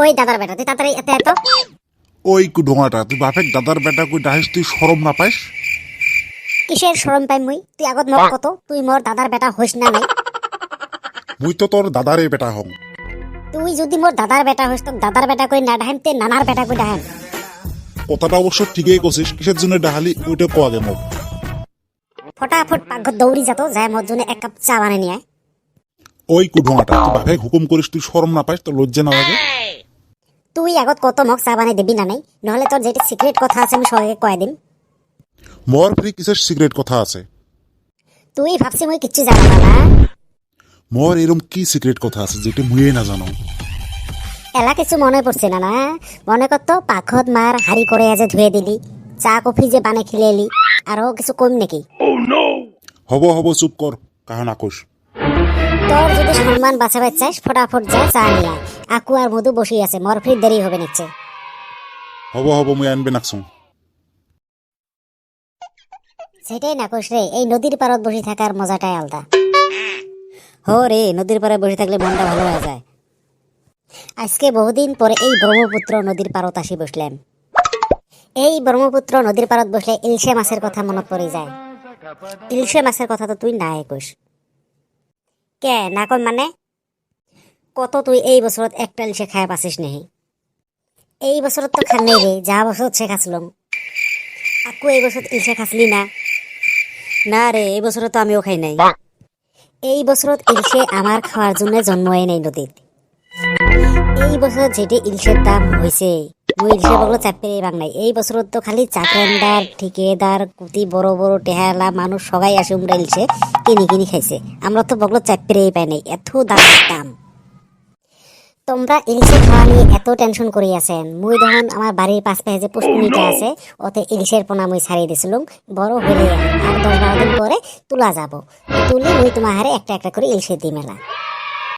ওই দাদার বেটা তুই তাড়াতাড়ি এত এত ওই কুডোঙাটা তুই বাপেক দাদার বেটা কই ডাহিস তুই শরম না পাইস? কিসের শরম পাই মুই? তুই আগত মোক কত তুই মোর দাদার বেটা হইস না নাই? মুই তো তোর দাদারে বেটা হং। তুই যদি মোর দাদার বেটা হইস তো দাদার বেটা কই না ডাহেম তে নানার বেটা কই ডাহেম। কথাটা অবশ্য ঠিকই কছিস, কিসের জন্য ডাহালি ওইটা কো আগে মোক। ফটাফট পাকঘর দৌড়ি যাতো যায় মোর জন্য এক কাপ চা বানিয়ে নিয়ে আয়। ওই কুডোঙাটা তুই বাপেক হুকুম করিস তুই শরম না পাইস, তোর লজ্জা না লাগে? তুই আগত কত মোক চা বানিয়ে দিবি না নাই? নহলে তোর যেটা সিক্রেট কথা আছে আমি সবাইকে কয়ে দিম। মোর ফ্রি কিসের সিগারেট কথা আছে? তুই ভাবছি মুই কিচ্ছু জানা না? মোর এরম কি সিক্রেট কথা আছে যেটা মুয়ে না জানো? এলা কিছু মনে পড়ছে না না? মনে করতো পাখত মার হাড়ি করে যে ধুয়ে দিলি, চা কফি যে বানে খেলে এলি, আরো কিছু কম নাকি? হব হব চুপ কর, কাহা না কোষ। তোর যদি সম্মান বাঁচাবার চাস ফটাফট যা চা নিয়ে আয়। আকু আর মধু বসে আছে, মোর ফির দেরি হবে নিচ্ছে। হব হব মুই আনবে নাকছুম। সেটাই না কোষ রে, এই নদীর পাড়ত বসে থাকার মজাটাই আলাদা। হো রে, নদীর পাড়ে বসে থাকলে মনটা ভালো হয়ে যায়। আজকে বহুদিন পরে এই ব্রহ্মপুত্র নদীর পাড়ত আসি বসলাম। এই ব্রহ্মপুত্র নদীর পাড়ত বসলে ইলশে মাছের কথা মনত পড়ে যায়। ইলশে মাছের কথা তো তুই নাই কোষ। কে না কম মানে? কত তুই এই বছরত একটা ইলশে খায় পাচ্ছিস নেহি? এই বছরত তো খান নেই রে, যা বছরত সে খাচ্ছিলাম। আকু এই বছর ইলশে খাসলি না? না রে, এই বছর তো আমিও খাই নাই। এই বছরত ইলশে আমার খাওয়ার জন্য জন্মই নেই নদীত। এই বছর যেটি ইলশের দাম হয়েছে, মুই ইলশে বগলো চাপে বাং নাই। এই বছরত তো খালি চাকরানদার ঠিকেদার কুতি বড় বড় টেহালা মানুষ সবাই আসে উমরা ইলশে কিনি কিনি খাইছে। আমরা তো বগলো চাপেই পাই নাই, এত দাম। তোমরা ইলশে খাওয়া নিয়ে এত টেনশন করি আছেন, মুই যখন আমার বাড়ির পাশ পাশে যে পুষ্কুনিটা আছে ওতে ইলশের পোনা মুই ছাড়িয়ে দিছিলাম। বড় হলে আর 10-12 দিন পরে তোলা যাব, তুলি মুই তোমার হারে একটা একটা করে ইলশে দিই মেলা।